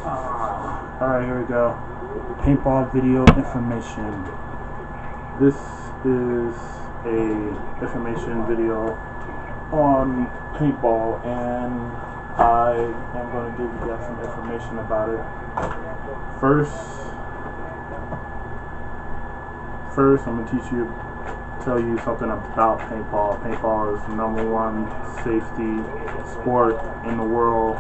Alright, here we go. Paintball video information. This is a information video on paintball, and I am going to give you guys some information about it. First, I'm going to tell you something about paintball. Paintball is the #1 safety sport in the world.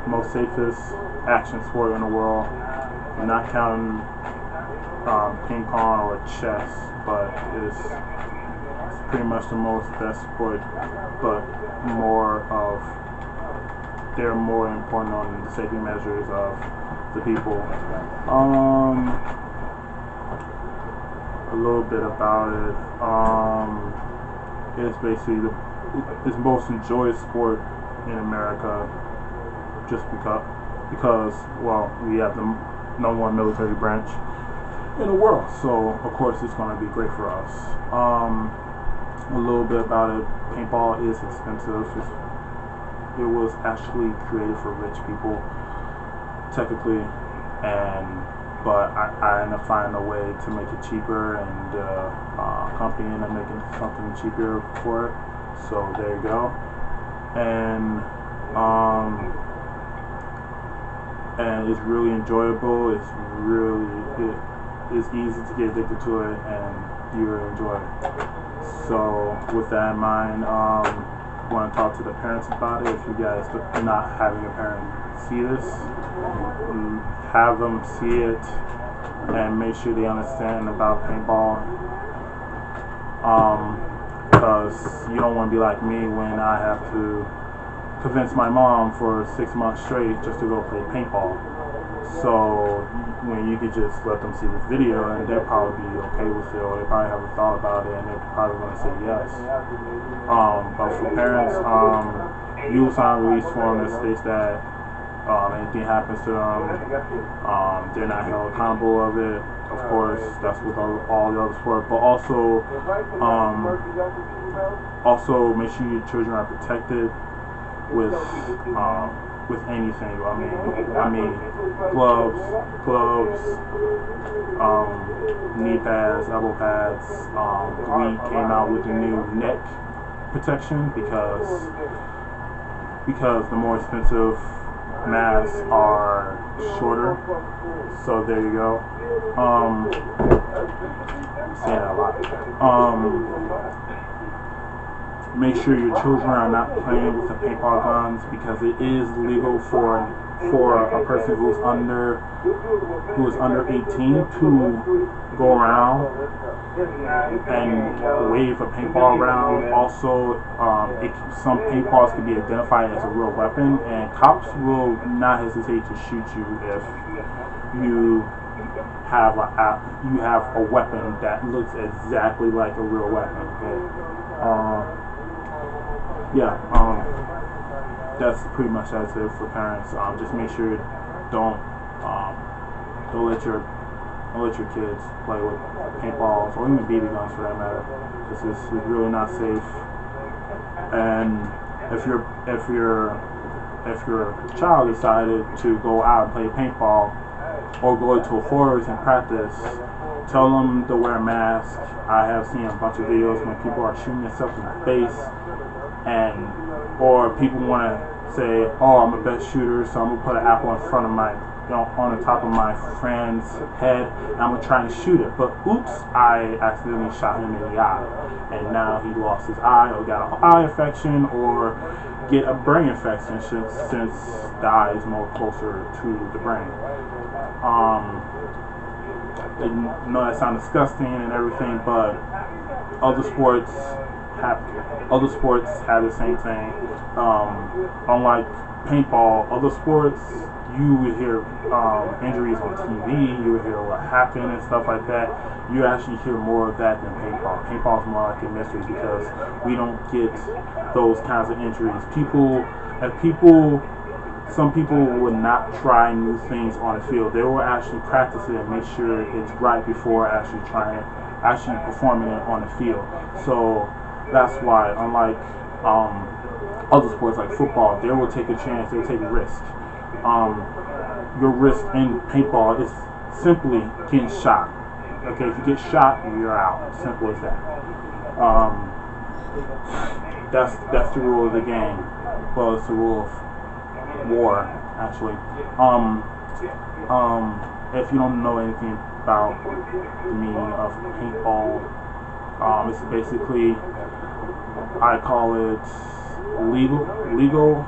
Most safest action sport in the world. I'm not counting ping pong or chess, but it's pretty much the most best sport. But they're more important on the safety measures of the people. A little bit about it. It's basically it's the most enjoyed sport in America, just because well, we have the #1 military branch in the world, so of course it's going to be great for us. A little bit about it. Paintball is expensive. It was actually created for rich people, technically, but I ended up finding a way to make it cheaper, and company ended up making something cheaper for it. So there you go. And it's really enjoyable. It's easy to get addicted to it, and you really enjoy it. So with that in mind, want to talk to the parents about it. If you guys are not having your parents see this, have them see it and make sure they understand about paintball. Because you don't want to be like me when I have to convince my mom for 6 months straight just to go play paintball. So when you could just let them see this video, and they'll probably be okay with it, or they probably haven't thought about it, and they're probably going to say yes. But for parents, you will sign a release form that states that anything happens to them, they're not held accountable of it. Of course, that's with all the other sports, but also make sure your children are protected with anything. I mean gloves, knee pads, elbow pads. We came out with a new neck protection because the more expensive masks are shorter. So there you go. Saying that a lot. Make sure your children are not playing with the paintball guns, because it is legal for a person who's under 18 to go around and wave a paintball around. Also, some paintballs can be identified as a real weapon, and cops will not hesitate to shoot you if you have a weapon that looks exactly like a real weapon. Okay? That's pretty much it for parents. Just make sure don't let your kids play with paintballs or even BB guns for that matter. This is really not safe. And if your child decided to go out and play paintball or go to a forest and practice, tell them to wear a mask. I have seen a bunch of videos when people are shooting themselves in the face, or people want to say, "Oh, I'm a best shooter, so I'm gonna put an apple in front of on the top of my friend's head, and I'm gonna try and shoot it. But oops, I accidentally shot him in the eye, and now he lost his eye, or got an eye infection, or get a brain infection since the eye is more closer to the brain." I know that sounds disgusting and everything, but other sports have the same thing. Unlike paintball, other sports, you would hear injuries on TV, you would hear what happened and stuff like that. You actually hear more of that than paintball. Paintball is more like a mystery because we don't get those kinds of injuries. Some people would not try new things on the field. They will actually practice it and make sure it's right before actually performing it on the field. So that's why, unlike other sports like football, they will take a chance, they will take a risk. Your risk in paintball is simply getting shot. Okay, if you get shot, you're out. Simple as that. That's the rule of the game. Well, it's the rule of war, actually. If you don't know anything about the meaning of paintball, it's basically, I call it legal,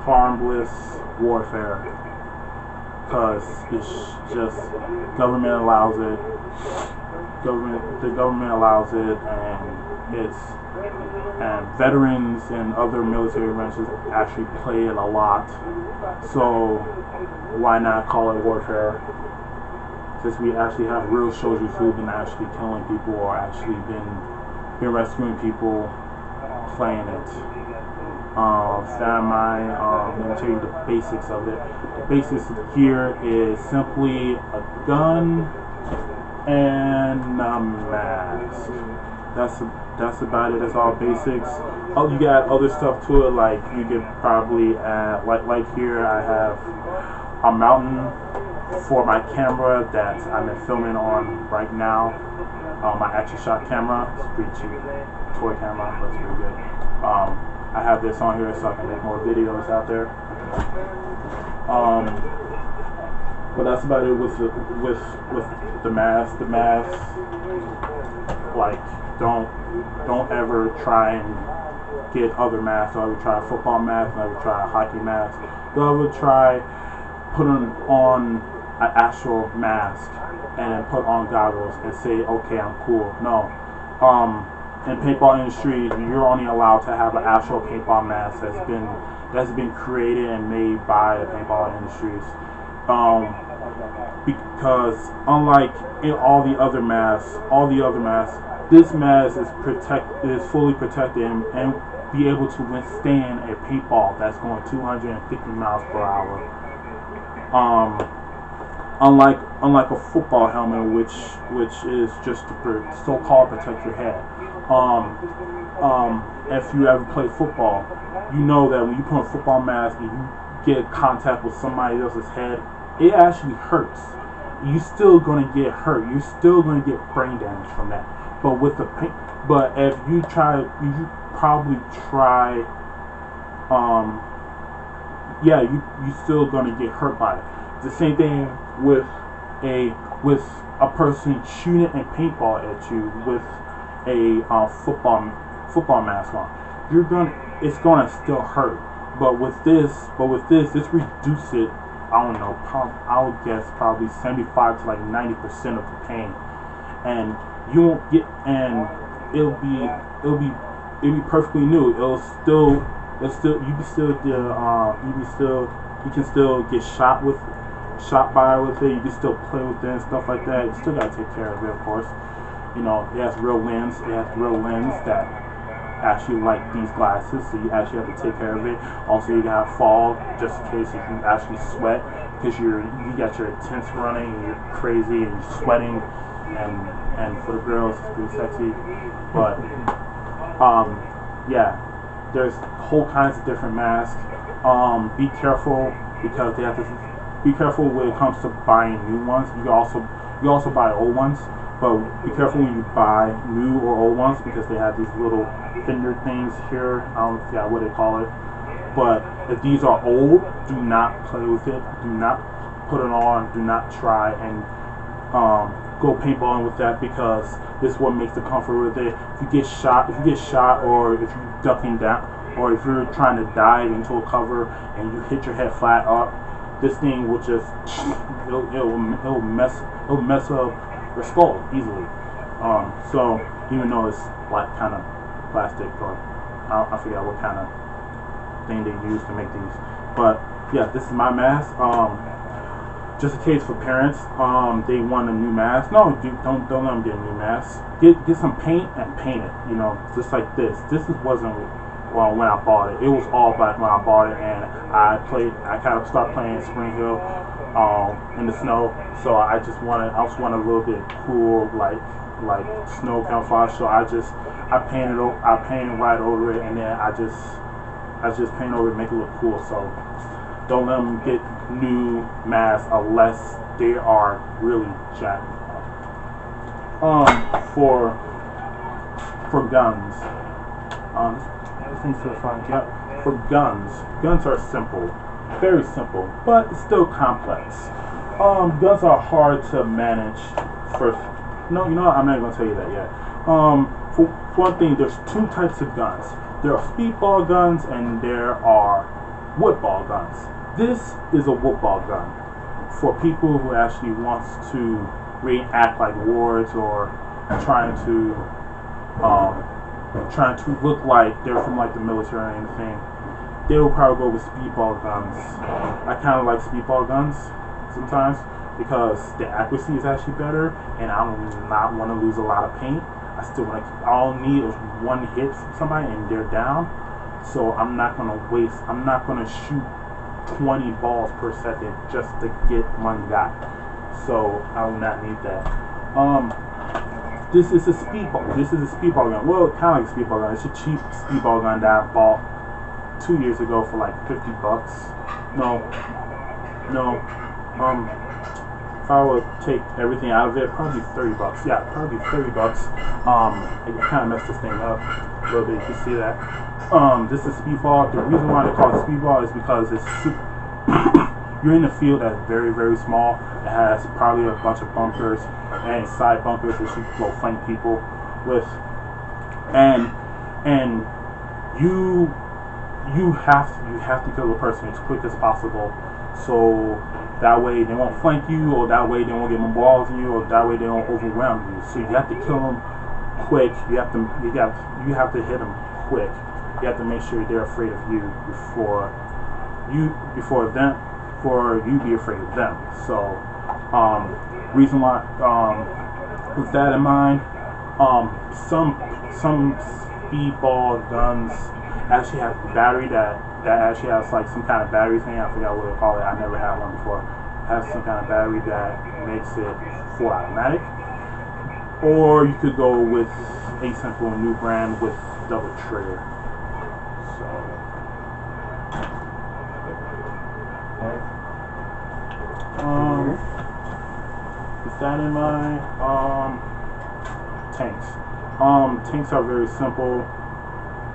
harmless warfare, because it's just government allows it. The government allows it, and veterans and other military branches actually play it a lot. So why not call it warfare? Since we actually have real soldiers who've been actually killing people or actually been rescuing people playing it. Stand by, let me tell you the basics of it. The basics here is simply a gun and a mask. That's about it. That's all basics. Oh, you got other stuff to it, like you could probably add, like here I have a mountain for my camera that I'm filming on right now. My action shot camera. It's pretty cheap, toy camera, but it's pretty good. I have this on here so I can make more videos out there. But that's about it with the mask. The mask, like, don't ever try and get other masks. Don't ever try a football mask. Don't ever try a hockey mask. Don't ever try putting on an actual mask and then put on goggles and say, okay, I'm cool. No. In paintball industry, you're only allowed to have an actual paintball mask that's been created and made by the paintball industries. Because unlike in all the other masks, this mask is fully protected and be able to withstand a paintball that's going 250 miles per hour. Unlike a football helmet, which is just to so-called protect your head. If you ever play football, you know that when you put on a football mask and you get contact with somebody else's head, it actually hurts. You're still gonna get hurt. You're still gonna get brain damage from that. But with the paint, but if you probably try, you still gonna get hurt by it. It's the same thing with a person shooting a paintball at you with a football mask on. It's gonna still hurt. But with this reduce it. I don't know. I would guess probably 75 to like 90% of the pain, and you won't get. And it'll be perfectly new. You can still get shot by with it. You can still play with it and stuff like that. You still gotta take care of it, of course. You know, it has real lens. It has real lens that actually like these glasses, so you actually have to take care of it. Also, you gotta fall just in case if you actually sweat, because you got your tints running and you're crazy and you're sweating, and for the girls it's pretty sexy. But yeah, there's whole kinds of different masks. Be careful, because they have to be careful when it comes to buying new ones. You also buy old ones. But be careful when you buy new or old ones, because they have these little fender things here. I don't know what they call it. But if these are old, do not play with it. Do not put it on. Do not try and go paintballing with that, because this is what makes the comfort with it. If you get shot, or if you're ducking down, or if you're trying to dive into a cover and you hit your head flat up, this thing will just it'll mess up your skull easily. So even though it's like kind of plastic, or I forget what kind of thing they use to make these, but yeah, this is my mask. Just in case for parents, they want a new mask. No, don't let them get a new mask. Get some paint and paint it. You know, just like this. This wasn't when I bought it. It was all black when I bought it, and I kind of started playing Spring Hill in the snow. So I just wanted a little bit cool, like snow camouflage. So I painted right over it, and then I I just paint over it, make it look cool. So don't let them get new masks unless they are really jacked up. For guns, everything's to the front. Yep. For guns are simple, very simple, but it's still complex. Guns are hard to manage. First, no, you know what? I'm not gonna tell you that yet. For one thing, there's two types of guns. There are speedball guns and there are woodball guns. This is a woodball gun for people who actually wants to react like wards or trying to look like they're from like the military or anything. They will probably go with speedball guns. I kind of like speedball guns sometimes because the accuracy is actually better, and I do not want to lose a lot of paint. I still want to. All I need is one hit from somebody and they're down. So I'm not gonna waste. I'm not gonna shoot 20 balls per second just to get one guy. So I will not need that. This is a speedball. This is a speedball gun. Well, kind of like a speedball gun. It's a cheap speedball gun that I bought 2 years ago for like $50. No. If I would take everything out of it, probably $30. Yeah, probably $30. I kind of messed this thing up a little bit. You can see that. This is speedball. The reason why they call it speedball is because it's super. You're in a field that's very, very small. It has probably a bunch of bunkers and side bunkers that you can go flank people with, and you have to kill the person as quick as possible. So that way they won't flank you, or that way they won't get more balls in you, or that way they don't overwhelm you. So you have to kill them quick. You have to hit them quick. You have to make sure they're afraid of you before you be afraid of them. So reason why with that in mind, some speedball guns actually have battery that actually has like some kind of battery thing. I forgot what they call it. I never had one before. It has some kind of battery that makes it full automatic. Or you could go with a simple new brand with double trigger. So with that in mind, tanks. Tanks are very simple.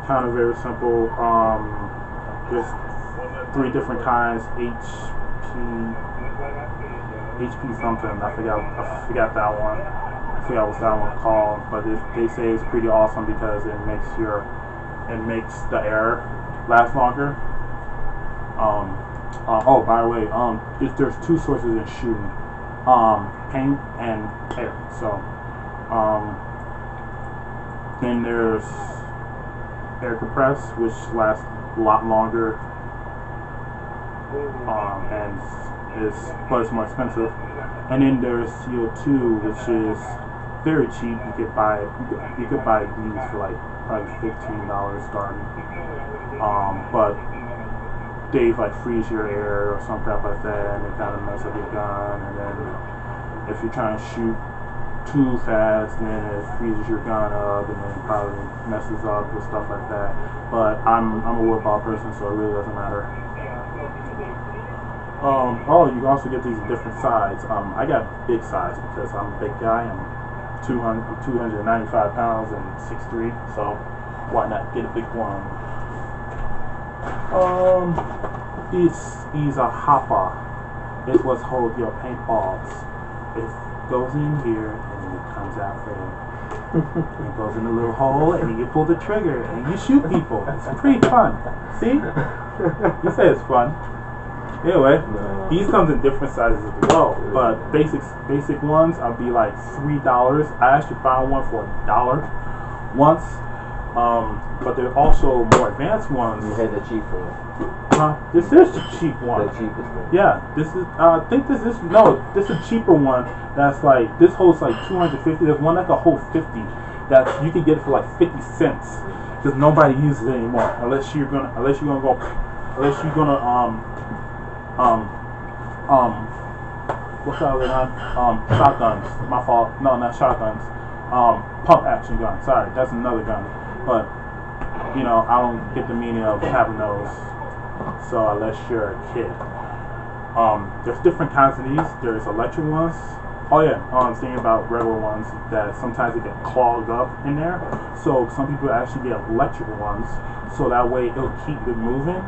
Kind of very simple. There's 3 different kinds. HP something. I forgot that one. I forgot what that one called. But they say it's pretty awesome because it makes the air last longer. Oh, by the way, there's 2 sources in shooting. Paint and air. So then there's air compress, which lasts a lot longer, but it's more expensive. And then there's CO2, which is very cheap. You could buy these for like probably $15 starting. But they like freeze your air or some crap like that, and it kind of mess up your gun. And then if you're trying to shoot too fast, then it freezes your gun up, and then probably messes up with stuff like that. But I'm a woodball person, so it really doesn't matter. You can also get these in different sides. I got big size because I'm a big guy. I'm 295 pounds and 6'3", so why not get a big one? These are hopper. It's what holds your paintballs. It goes in here and it comes out there. It goes in a little hole and you pull the trigger and you shoot people. It's pretty fun. See? You say it's fun. Anyway, these comes in different sizes as well, but basic ones I'll be like $3. I actually found one for $1 once. But there are also more advanced ones. You had the cheap one. This is the cheap one. The cheapest one. Yeah, this is. I think this is a cheaper one. That's like this holds like 250. There's one that can hold 50. That you can get it for like 50 cents because nobody uses it anymore unless you're gonna what's the other one? Shotguns. My fault. No, not shotguns. Pump action gun. Sorry, that's another gun. But I don't get the meaning of having those. So unless you're a kid, there's different kinds of these. There's electric ones. Oh yeah, I'm thinking about regular ones that sometimes they get clogged up in there. So some people actually get electric ones, so that way it'll keep it moving.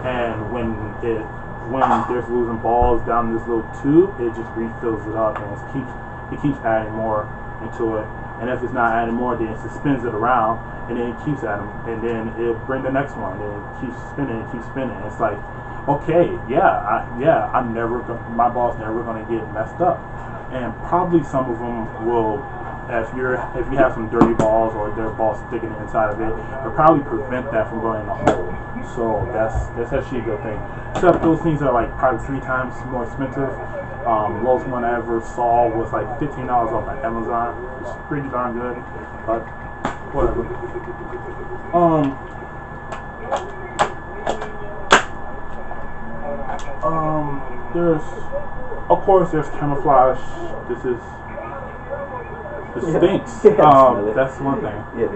And when there's losing balls down this little tube, it just refills it up and it keeps adding more into it. And if it's not adding more, then it spins it around, and then it keeps adding, and then it'll bring the next one, and it keeps spinning and keeps spinning. It's like, okay, my ball's never gonna get messed up. And probably some of them will, if you have some dirty balls or their balls sticking inside of it, it'll probably prevent that from going in the hole. So that's actually a good thing. Except those things are like probably 3 times more expensive. Lowest one I ever saw was like $15 off at Amazon, which is pretty darn good. But whatever. There's camouflage. This stinks. That's one thing. This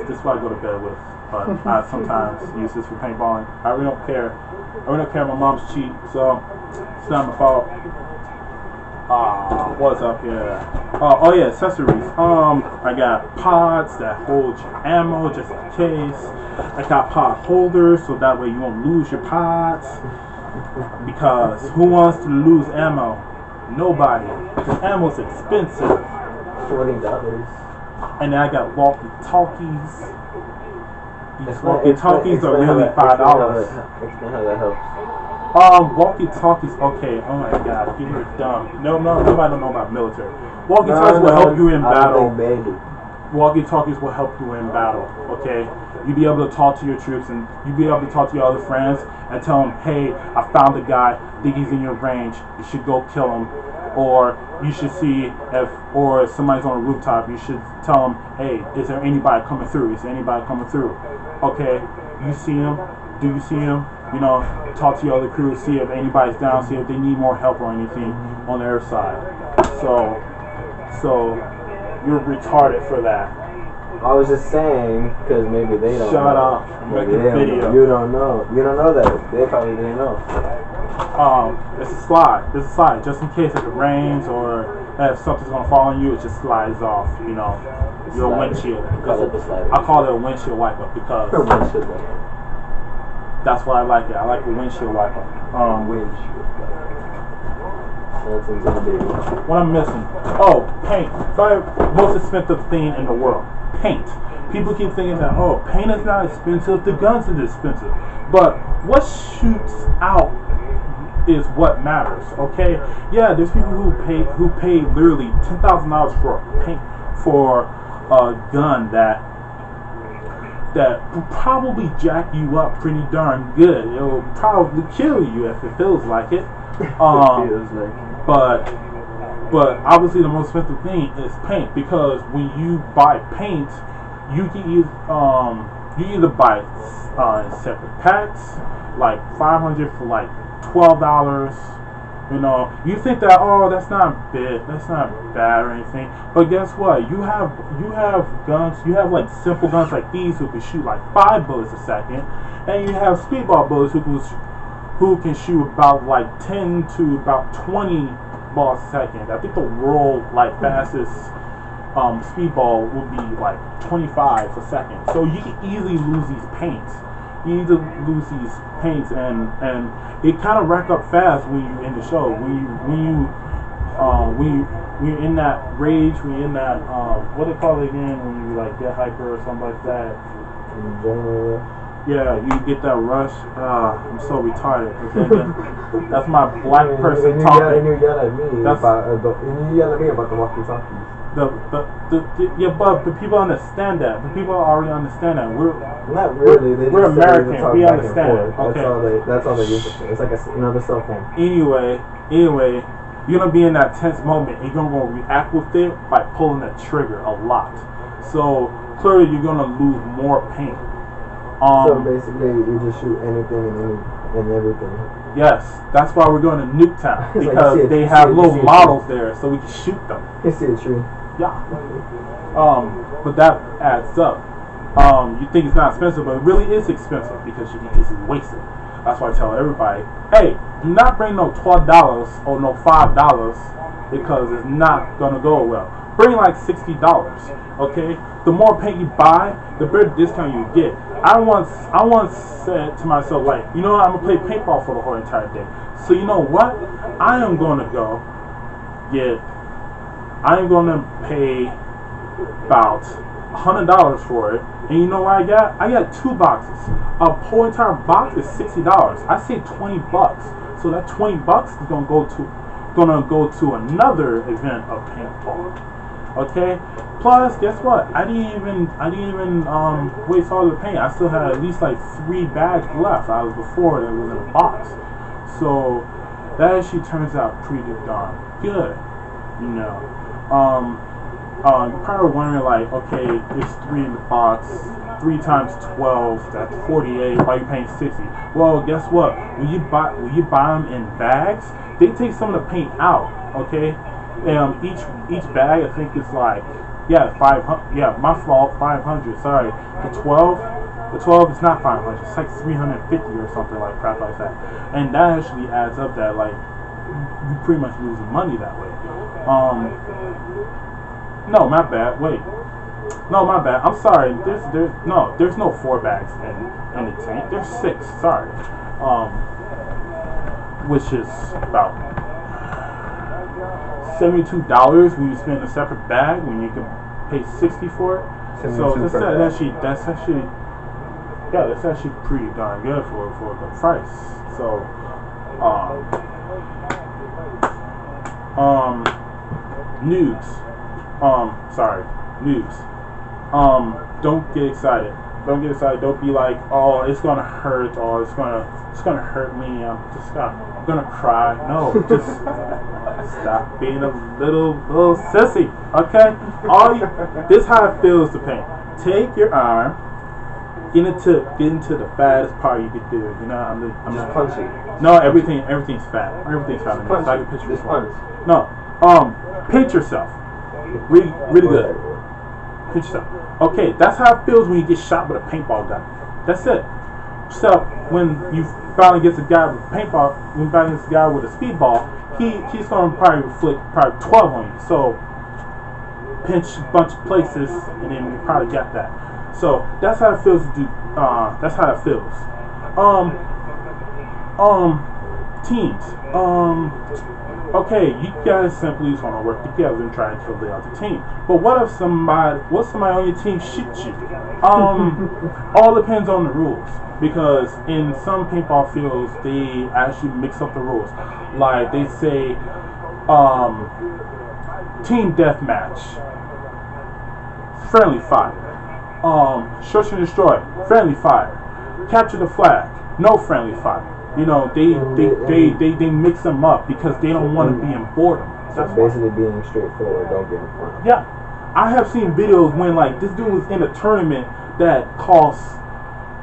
is what I go to bed with. But I sometimes use this for paintballing. I really don't care. My mom's cheap, so it's not my fault. What's up here? Oh yeah, accessories. I got pods that hold your ammo just in case. I got pod holders so that way you won't lose your pods. Because who wants to lose ammo? Nobody. Ammo's expensive. $40. And then I got walkie-talkies. These walkie-talkies are really $5. Explain how that helps. Walkie-talkies. Okay. Oh my God, people are dumb. Nobody don't know about military. Walkie-talkies will help you in battle. Walkie-talkies will help you in battle. Okay. You'll be able to talk to your troops, and you'll be able to talk to your other friends and tell them, hey, I found a guy, I think he's in your range, you should go kill him. Or you should see or somebody's on a rooftop, you should tell them, hey, is there anybody coming through? Okay, you see him, do you see him? Talk to your other crew, see if anybody's down, see if they need more help or anything on their side. So you're retarded for that. I was just saying, because maybe they don't know. Shut up. Make a video. You don't know. You don't know that. They probably didn't know. It's a slide. Just in case if it rains or if something's going to fall on you, it just slides off, your windshield. I call it a windshield wiper because that's why I like it. I like the windshield wiper. Windshield wiper. That's intimidating. What I'm missing? Oh, paint. Most expensive thing in the world. Paint. People keep thinking that, paint is not expensive, the guns are expensive. But what shoots out is what matters, okay? Yeah, there's people who pay literally $10,000 for a gun that will probably jack you up pretty darn good. It will probably kill you if it feels like it. But obviously the most expensive thing is paint, because when you buy paint, you can either buy separate packs, like 500 for like $12. You think that that's not bad or anything, but guess what? You have guns. You have like simple guns like these who can shoot like 5 bullets a second, and you have speedball bullets who can shoot about like 10 to about 20 balls a second. I think the world fastest speedball would be like 25 a second. So you can easily lose these paints. And it kind of rack up fast when you in the show. When you're in that rage, when you're in that what they call it again, when you like get hyper or something like that. Yeah, you get that rush. I'm so retarded. That's my black person talking. And you yell at me about the walkie-talkies. But the people understand that. The people already understand that. Not really. We're American. We understand. Okay. That's all they use it for. It's like another cell phone. Anyway, you're gonna be in that tense moment. And you're gonna react with it by pulling the trigger a lot. So clearly, you're gonna lose more paint. So basically, you just shoot anything and everything. Yes, that's why we're going to Nuketown, because they have little models there, so we can shoot them. You see a tree. Yeah. But that adds up. You think it's not expensive, but it really is expensive because you can easily waste it. That's why I tell everybody, hey, do not bring no $12 or no $5 because it's not gonna go well. Bring like $60. Okay, the more paint you buy, the better discount you get. I once said to myself, like, you know what, I'm gonna play paintball for the whole entire day. So you know what? I am gonna pay about $100 for it. And you know what I got? I got 2 boxes. A whole entire box is $60. I saved $20. So that $20 is gonna go to another event of paintball. Okay. Plus, guess what? I didn't even waste all the paint. I still had at least like 3 bags left. I was before that was in a box. So that actually turns out pretty darn good. You know. You're probably wondering, like, okay, it's 3 in the box, 3 times 12, that's 48. Why are you paying 60? Well, guess what? When you buy them in bags, they take some of the paint out. Okay, each bag I think is like 500. Yeah, my fault, 500. Sorry, the 12 is not 500. It's like 350 or something like crap like that, and that actually adds up. That like you pretty much losing money that way. No, my bad. Wait. No, my bad. I'm sorry. There's no 4 bags in the tank. There's 6. Sorry. Which is about $72 when you spend a separate bag when you can pay 60 for it. So that's actually pretty darn good for a good price. So news. Don't get excited. Don't be like, oh, it's gonna hurt, or it's gonna hurt me. I'm gonna cry. No, just stop being a little sissy. Okay? This is how it feels to paint. Take your arm, get into the fattest part you could do. You know, I'm just punch it. No, everything's fat. Everything's fat. Punch. I can picture Just punch. No, pinch yourself. Really good. Pinch yourself. Okay, that's how it feels when you get shot with a paintball gun. That's it. So when you finally get the guy with a paintball, when you finally get the guy with a speedball, he's gonna probably flick 12 on you. So pinch a bunch of places, and then you probably got that. So that's how it feels to do. That's how it feels. Teams. Okay, you guys simply just want to work together and try and kill the other team. But what if somebody on your team shoots you? All depends on the rules. Because in some paintball fields, they actually mix up the rules. Like they say, team deathmatch, friendly fire. Search and destroy, friendly fire. Capture the flag, no friendly fire. You know, they mix them up because they don't want to be in boredom. That's basically being straightforward. Don't get in front. Yeah, I have seen videos when like this dude was in a tournament that costs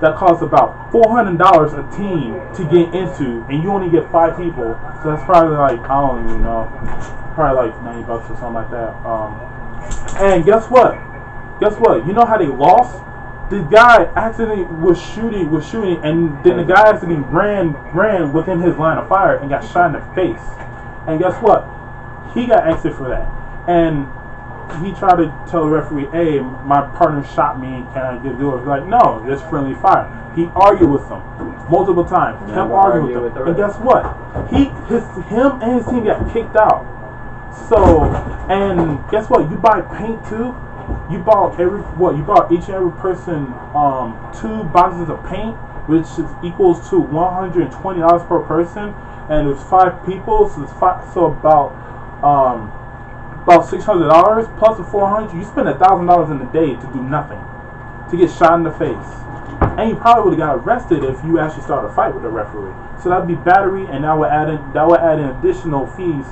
about $400 a team to get into, and you only get 5 people. So that's probably like, I don't even know, probably like $90 or something like that. And guess what? You know how they lost? The guy accidentally was shooting, and then the guy accidentally ran within his line of fire and got shot in the face. And guess what? He got exited for that. And he tried to tell the referee, hey, my partner shot me, can I get do it? He's like, no, it's friendly fire. He argued with them multiple times, kept arguing with them. And guess what? Him and his team got kicked out. So, and guess what? You buy paint too. You bought each and every person 2 boxes of paint, which equals to $120 per person, and it's 5 people, so about $600 plus the $400. You spend $1,000 in a day to do nothing, to get shot in the face, and you probably would have got arrested if you actually started a fight with the referee. So that'd be battery, and that would add in additional fees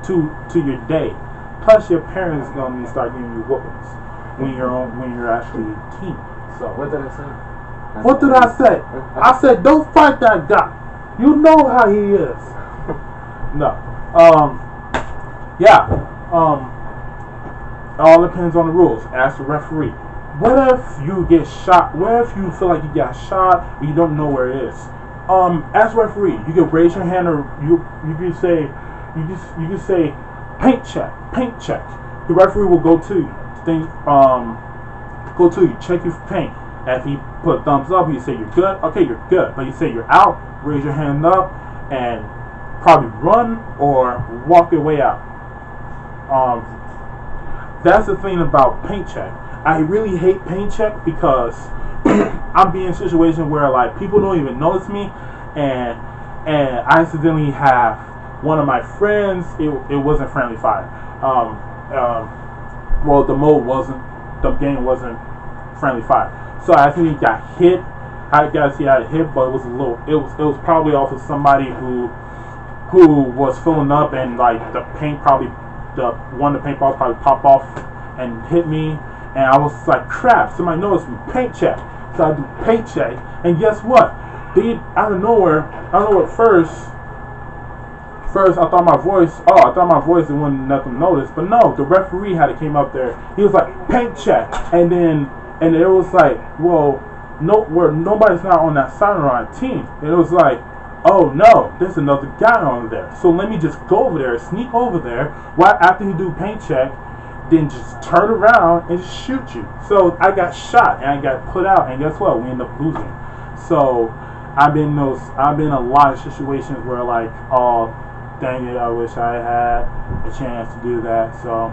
to your day. Plus, your parents are gonna start giving you whoopings when you're actually team. So what did I say? What did I say? I said don't fight that guy. You know how he is. No. Yeah. All depends on the rules. Ask the referee. what if you get shot? What if you feel like you got shot and you don't know where it is? As referee, you can raise your hand, or you can say, you can say, paint check, paint check. The referee will go to you, check you for paint. If he put a thumbs up, you say you're good. Okay, you're good. But you say you're out, raise your hand up, and probably run or walk your way out. That's the thing about paint check. I really hate paint check because I'm being in a situation where like people don't even notice me, and I accidentally have one of my friends. It wasn't friendly fire. Well, the game wasn't friendly fire. So I actually got hit. I got hit, but it was probably off of somebody who was filling up, and like the paintballs probably popped off and hit me, and I was like, crap, somebody noticed me, paint check. So I do paint check, and guess what? They out of nowhere, first I thought my voice and wouldn't let them notice, but no, the referee had to came up there. He was like, paint check, and it was like, well, nobody's not on that side of our team. And it was like, oh no, there's another guy on there. So let me just go over there, sneak over there, right after he do paint check, then just turn around and shoot you. So I got shot and I got put out, and guess what? We ended up losing. So I've been in a lot of situations where like, oh dang it, I wish I had a chance to do that. So